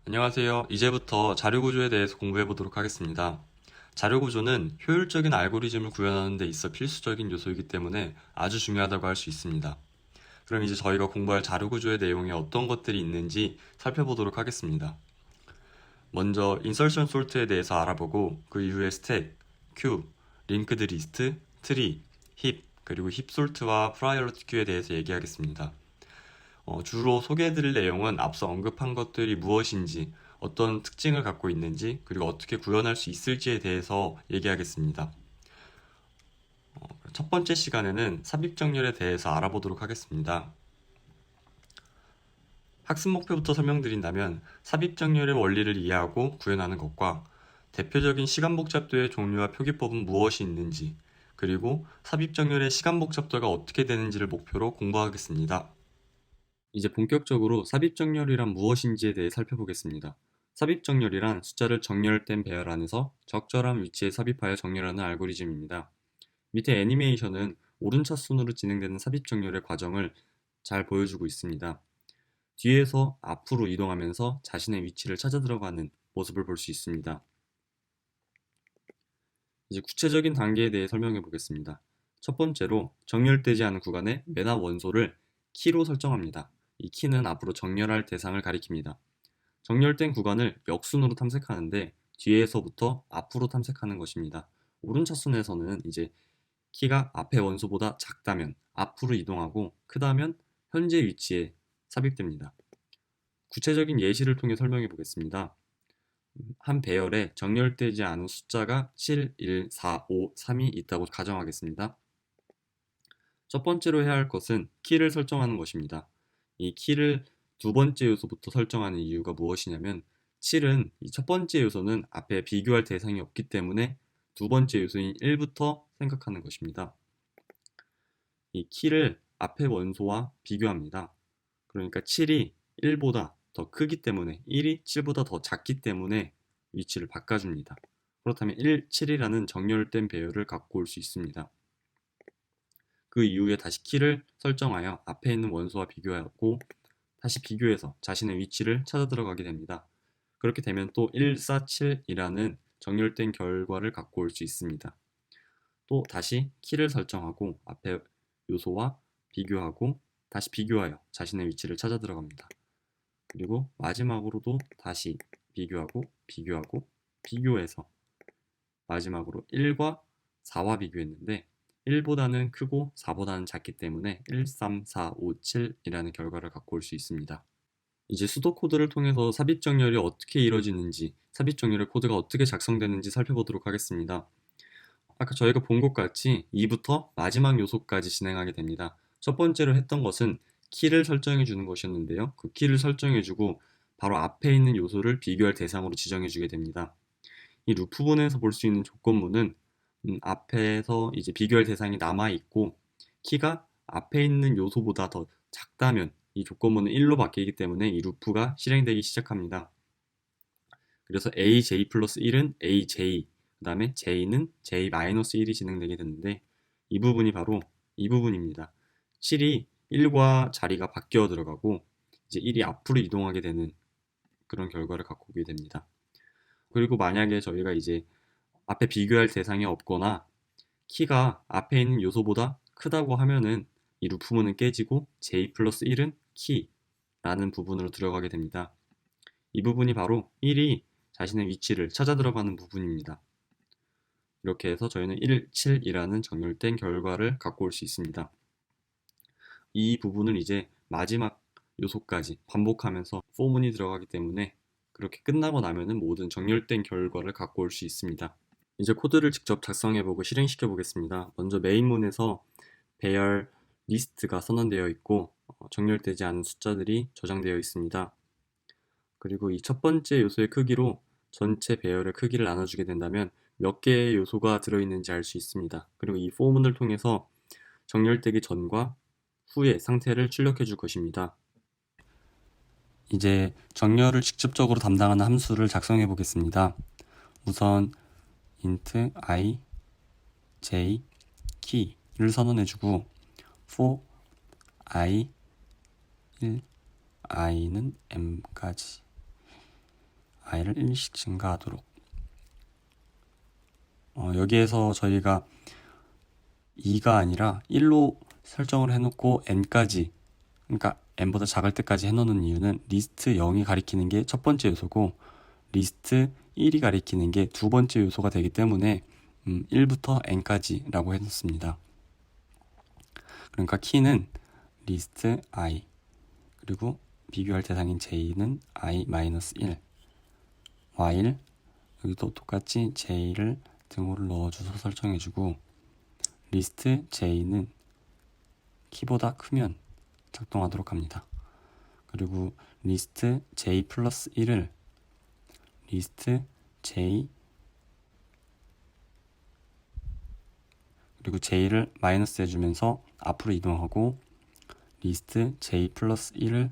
안녕하세요. 이제부터 자료구조에 대해서 공부해 보도록 하겠습니다. 자료구조는 효율적인 알고리즘을 구현하는 데 있어 필수적인 요소이기 때문에 아주 중요하다고 할 수 있습니다. 그럼 이제 저희가 공부할 자료구조의 내용에 어떤 것들이 있는지 살펴보도록 하겠습니다. 먼저 인설션 솔트에 대해서 알아보고 그 이후에 스택, 큐, 링크드 리스트, 트리, 힙, 그리고 힙 솔트와 프라이어티 큐에 대해서 얘기하겠습니다. 주로 소개해드릴 내용은 앞서 언급한 것들이 무엇인지, 어떤 특징을 갖고 있는지, 그리고 어떻게 구현할 수 있을지에 대해서 얘기하겠습니다. 첫 번째 시간에는 삽입정렬에 대해서 알아보도록 하겠습니다. 학습 목표부터 설명드린다면 삽입정렬의 원리를 이해하고 구현하는 것과 대표적인 시간복잡도의 종류와 표기법은 무엇이 있는지, 그리고 삽입정렬의 시간복잡도가 어떻게 되는지를 목표로 공부하겠습니다. 이제 본격적으로 삽입정렬이란 무엇인지에 대해 살펴보겠습니다. 삽입정렬이란 숫자를 정렬된 배열 안에서 적절한 위치에 삽입하여 정렬하는 알고리즘입니다. 밑에 애니메이션은 오른차순으로 진행되는 삽입정렬의 과정을 잘 보여주고 있습니다. 뒤에서 앞으로 이동하면서 자신의 위치를 찾아 들어가는 모습을 볼 수 있습니다. 이제 구체적인 단계에 대해 설명해 보겠습니다. 첫 번째로 정렬되지 않은 구간의 맨앞 원소를 키로 설정합니다. 이 키는 앞으로 정렬할 대상을 가리킵니다. 정렬된 구간을 역순으로 탐색하는데 뒤에서부터 앞으로 탐색하는 것입니다. 오른차순에서는 이제 키가 앞의 원소보다 작다면 앞으로 이동하고 크다면 현재 위치에 삽입됩니다. 구체적인 예시를 통해 설명해 보겠습니다. 한 배열에 정렬되지 않은 숫자가 7, 1, 4, 5, 3이 있다고 가정하겠습니다. 첫 번째로 해야 할 것은 키를 설정하는 것입니다. 이 키를 두 번째 요소부터 설정하는 이유가 무엇이냐면 7은 이 첫 번째 요소는 앞에 비교할 대상이 없기 때문에 두 번째 요소인 1부터 생각하는 것입니다. 이 키를 앞의 원소와 비교합니다. 그러니까 7이 1보다 더 크기 때문에 1이 7보다 더 작기 때문에 위치를 바꿔줍니다. 그렇다면 1, 7이라는 정렬된 배열을 갖고 올 수 있습니다. 그 이후에 다시 키를 설정하여 앞에 있는 원소와 비교하고 다시 비교해서 자신의 위치를 찾아 들어가게 됩니다. 그렇게 되면 또 1, 4, 7이라는 정렬된 결과를 갖고 올 수 있습니다. 또 다시 키를 설정하고 앞에 요소와 비교하고 다시 비교하여 자신의 위치를 찾아 들어갑니다. 그리고 마지막으로도 다시 비교하고 비교하고 비교해서 마지막으로 1과 4와 비교했는데 1보다는 크고 4보다는 작기 때문에 1, 3, 4, 5, 7이라는 결과를 갖고 올 수 있습니다. 이제 수도 코드를 통해서 삽입 정렬이 어떻게 이루어지는지, 삽입 정렬의 코드가 어떻게 작성되는지 살펴보도록 하겠습니다. 아까 저희가 본 것 같이 2부터 마지막 요소까지 진행하게 됩니다. 첫 번째로 했던 것은 키를 설정해 주는 것이었는데요. 그 키를 설정해 주고 바로 앞에 있는 요소를 비교할 대상으로 지정해 주게 됩니다. 이 루프본에서 볼 수 있는 조건문은 앞에서 이제 비교할 대상이 남아 있고 키가 앞에 있는 요소보다 더 작다면 이 조건문은 1로 바뀌기 때문에 이 루프가 실행되기 시작합니다. 그래서 AJ 플러스 1은 AJ, 그 다음에 J는 J-1이 진행되게 되는데 이 부분이 바로 이 부분입니다. 7이 1과 자리가 바뀌어 들어가고 이제 1이 앞으로 이동하게 되는 그런 결과를 갖고 오게 됩니다. 그리고 만약에 저희가 이제 앞에 비교할 대상이 없거나 키가 앞에 있는 요소보다 크다고 하면은 이 루프문은 깨지고 J 플러스 1은 키라는 부분으로 들어가게 됩니다. 이 부분이 바로 1이 자신의 위치를 찾아 들어가는 부분입니다. 이렇게 해서 저희는 1, 7이라는 정렬된 결과를 갖고 올 수 있습니다. 이 부분을 이제 마지막 요소까지 반복하면서 포문이 들어가기 때문에 그렇게 끝나고 나면은 모든 정렬된 결과를 갖고 올 수 있습니다. 이제 코드를 직접 작성해보고 실행시켜 보겠습니다. 먼저 메인문에서 배열 리스트가 선언되어 있고 정렬되지 않은 숫자들이 저장되어 있습니다. 그리고 이 첫 번째 요소의 크기로 전체 배열의 크기를 나눠주게 된다면 몇 개의 요소가 들어있는지 알 수 있습니다. 그리고 이 포문을 통해서 정렬되기 전과 후의 상태를 출력해 줄 것입니다. 이제 정렬을 직접적으로 담당하는 함수를 작성해 보겠습니다. 우선 int i j key를 선언해주고 for i 1 i는 m까지 i를 1씩 증가하도록. 여기에서 저희가 2가 아니라 1로 설정을 해놓고 n까지, 그러니까 n보다 작을 때까지 해놓는 이유는 리스트 0이 가리키는 게 첫 번째 요소고 리스트 1이 가리키는 게 두 번째 요소가 되기 때문에 1부터 n까지 라고 해놓습니다. 그러니까 키는 리스트 i, 그리고 비교할 대상인 j는 i-1, while 여기도 똑같이 j를 등호를 넣어줘서 설정해주고 리스트 j는 키보다 크면 작동하도록 합니다. 그리고 리스트 j 플러스 1을 리스트 j 그리고 j를 마이너스 해주면서 앞으로 이동하고 리스트 j 플러스 1을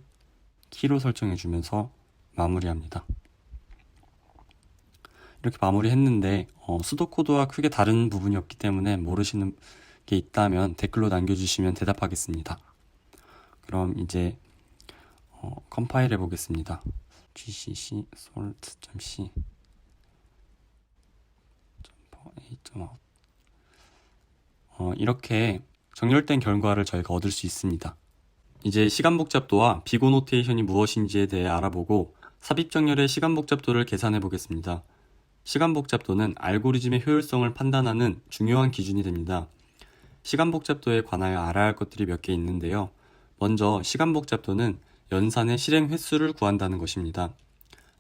키로 설정해주면서 마무리합니다. 이렇게 마무리했는데 수도 코드와 크게 다른 부분이 없기 때문에 모르시는 게 있다면 댓글로 남겨주시면 대답하겠습니다. 그럼 이제 컴파일 해보겠습니다. gcc salt.c 이렇게 정렬된 결과를 저희가 얻을 수 있습니다. 이제 시간 복잡도와 비고 노테이션이 무엇인지에 대해 알아보고 삽입 정렬의 시간 복잡도를 계산해 보겠습니다. 시간 복잡도는 알고리즘의 효율성을 판단하는 중요한 기준이 됩니다. 시간 복잡도에 관하여 알아야 할 것들이 몇 개 있는데요. 먼저 시간 복잡도는 연산의 실행 횟수를 구한다는 것입니다.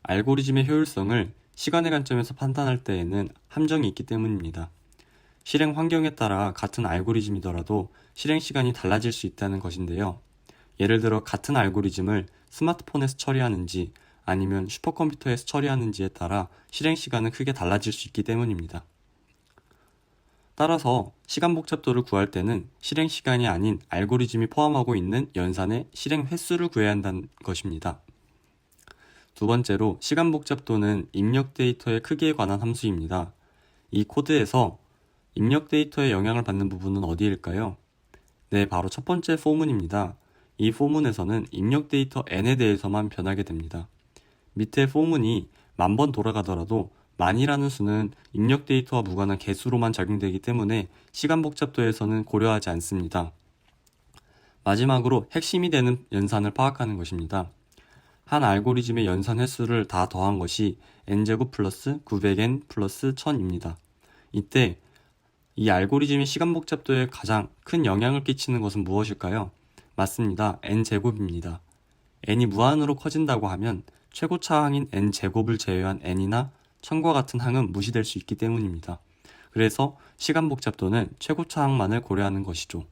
알고리즘의 효율성을 시간의 관점에서 판단할 때에는 함정이 있기 때문입니다. 실행 환경에 따라 같은 알고리즘이더라도 실행 시간이 달라질 수 있다는 것인데요. 예를 들어 같은 알고리즘을 스마트폰에서 처리하는지 아니면 슈퍼컴퓨터에서 처리하는지에 따라 실행 시간은 크게 달라질 수 있기 때문입니다. 따라서 시간 복잡도를 구할 때는 실행 시간이 아닌 알고리즘이 포함하고 있는 연산의 실행 횟수를 구해야 한다는 것입니다. 두 번째로 시간 복잡도는 입력 데이터의 크기에 관한 함수입니다. 이 코드에서 입력 데이터에 영향을 받는 부분은 어디일까요? 네, 바로 첫 번째 포문입니다. 이 포문에서는 입력 데이터 n에 대해서만 변하게 됩니다. 밑에 포문이 10,000번 돌아가더라도 만이라는 수는 입력 데이터와 무관한 개수로만 적용되기 때문에 시간 복잡도에서는 고려하지 않습니다. 마지막으로 핵심이 되는 연산을 파악하는 것입니다. 한 알고리즘의 연산 횟수를 다 더한 것이 n제곱 플러스 900n 플러스 1000입니다. 이때 이 알고리즘의 시간 복잡도에 가장 큰 영향을 끼치는 것은 무엇일까요? 맞습니다. n제곱입니다. n이 무한으로 커진다고 하면 최고차 항인 n제곱을 제외한 n이나 1000과 같은 항은 무시될 수 있기 때문입니다. 그래서 시간 복잡도는 최고차 항만을 고려하는 것이죠.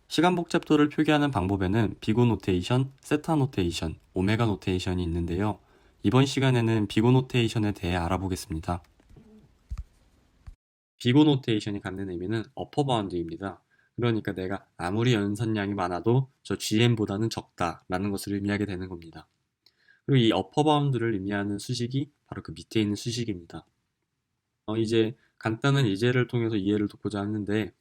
시간 복잡도를 표기하는 방법에는 비고 노테이션, 세타 노테이션, 오메가 노테이션이 있는데요. 이번 시간에는 비고 노테이션에 대해 알아보겠습니다. 비고 노테이션이 갖는 의미는 어퍼 바운드입니다. 그러니까 내가 아무리 연산량이 많아도 저 GM보다는 적다 라는 것을 의미하게 되는 겁니다. 그리고 이 어퍼 바운드를 의미하는 수식이 바로 그 밑에 있는 수식입니다. 이제 간단한 예제를 통해서 이해를 돕고자 하는데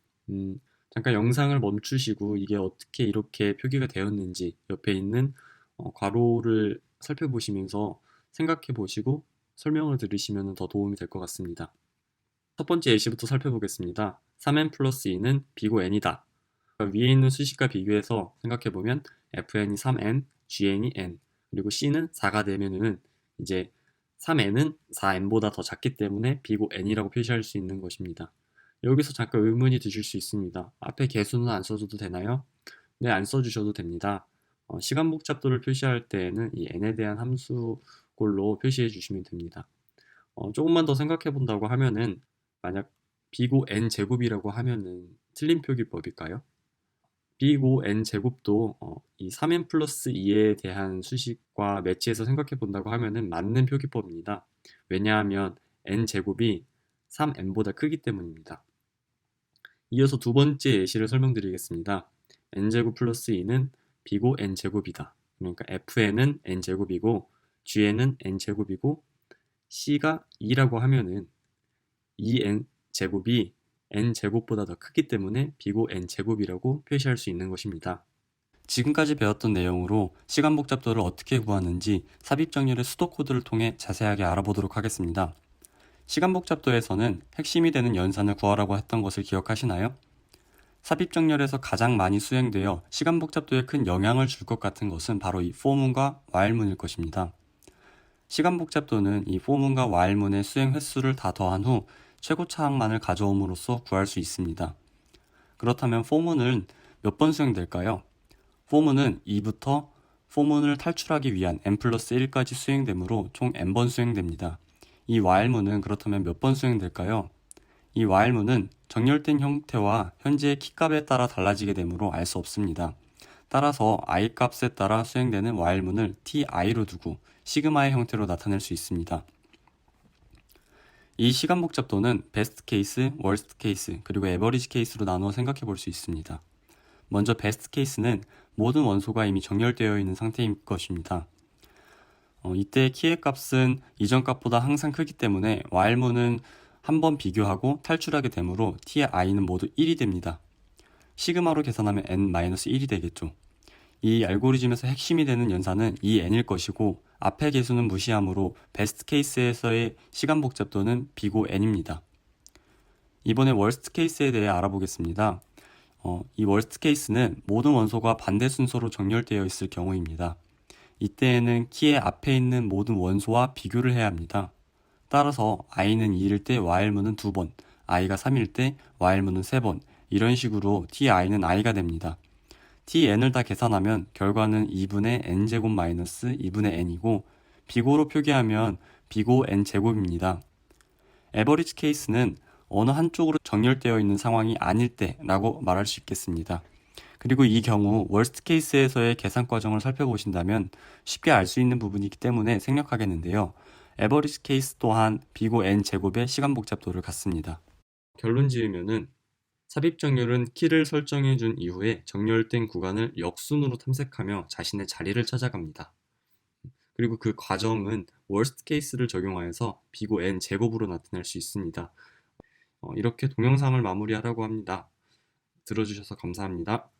잠깐 영상을 멈추시고 이게 어떻게 이렇게 표기가 되었는지 옆에 있는 괄호를 살펴보시면서 생각해 보시고 설명을 들으시면 더 도움이 될 것 같습니다. 첫 번째 예시부터 살펴보겠습니다. 3n 플러스 2는 비고 n이다. 그러니까 위에 있는 수식과 비교해서 생각해보면 fn이 3n, gn이 n, 그리고 c는 4가 되면은 이제 3n은 4n보다 더 작기 때문에 비고 n이라고 표시할 수 있는 것입니다. 여기서 잠깐 의문이 드실 수 있습니다. 앞에 개수는 안 써줘도 되나요? 네, 안 써주셔도 됩니다. 시간 복잡도를 표시할 때에는 이 n에 대한 함수꼴로 표시해 주시면 됩니다. 조금만 더 생각해 본다고 하면은 만약 비고 n제곱이라고 하면은 틀린 표기법일까요? 비고 n제곱도 이 3n 플러스 2에 대한 수식과 매치해서 생각해 본다고 하면은 맞는 표기법입니다. 왜냐하면 n제곱이 3n보다 크기 때문입니다. 이어서 두 번째 예시를 설명드리겠습니다. n제곱 플러스 2는 비고 n제곱이다. 그러니까 fn은 n제곱이고 gn은 n제곱이고 c가 2라고 하면은 2n제곱이 n제곱보다 더 크기 때문에 비고 n제곱이라고 표시할 수 있는 것입니다. 지금까지 배웠던 내용으로 시간 복잡도를 어떻게 구하는지 삽입정렬의 수도 코드를 통해 자세하게 알아보도록 하겠습니다. 시간 복잡도에서는 핵심이 되는 연산을 구하라고 했던 것을 기억하시나요? 삽입정렬에서 가장 많이 수행되어 시간 복잡도에 큰 영향을 줄 것 같은 것은 바로 이 for문과 while문일 것입니다. 시간 복잡도는 이 for문과 while문의 수행 횟수를 다 더한 후 최고 차항만을 가져옴으로써 구할 수 있습니다. 그렇다면 for문은 몇 번 수행될까요? for문은 2부터 for문을 탈출하기 위한 n 플러스 1까지 수행되므로 총 n번 수행됩니다. 이 while문은 그렇다면 몇 번 수행될까요? 이 while문은 정렬된 형태와 현재의 키값에 따라 달라지게 되므로 알 수 없습니다. 따라서 i 값에 따라 수행되는 while문을 ti로 두고 시그마의 형태로 나타낼 수 있습니다. 이 시간 복잡도는 베스트 케이스, 월스트 케이스, 그리고 에버리지 케이스로 나누어 생각해 볼 수 있습니다. 먼저 베스트 케이스는 모든 원소가 이미 정렬되어 있는 상태인 것입니다. 이때 키의 값은 이전 값보다 항상 크기 때문에 while문은 한번 비교하고 탈출하게 되므로 t의 i는 모두 1이 됩니다. 시그마로 계산하면 n-1이 되겠죠. 이 알고리즘에서 핵심이 되는 연산은 이 n일 것이고 앞의 개수는 무시하므로 베스트 케이스에서의 시간 복잡도는 b고 n입니다. 이번에 월스트 케이스에 대해 알아보겠습니다. 이 월스트 케이스는 모든 원소가 반대 순서로 정렬되어 있을 경우입니다. 이때에는 키의 앞에 있는 모든 원소와 비교를 해야 합니다. 따라서 i는 2일 때 while문은 2번, i가 3일 때 while문은 3번, 이런 식으로 ti는 i가 됩니다. tn을 다 계산하면 결과는 2분의 n제곱 마이너스 2분의 n이고 비고로 표기하면 비고 n제곱입니다. 에버리지 케이스는 어느 한쪽으로 정렬되어 있는 상황이 아닐 때라고 말할 수 있겠습니다. 그리고 이 경우 월스트 케이스에서의 계산 과정을 살펴보신다면 쉽게 알 수 있는 부분이기 때문에 생략하겠는데요. 에버리지 케이스 또한 비고 n제곱의 시간 복잡도를 갖습니다. 결론 지으면은 삽입 정렬은 키를 설정해 준 이후에 정렬된 구간을 역순으로 탐색하며 자신의 자리를 찾아갑니다. 그리고 그 과정은 월스트 케이스를 적용하여서 비고 n 제곱으로 나타낼 수 있습니다. 이렇게 동영상을 마무리하라고 합니다. 들어주셔서 감사합니다.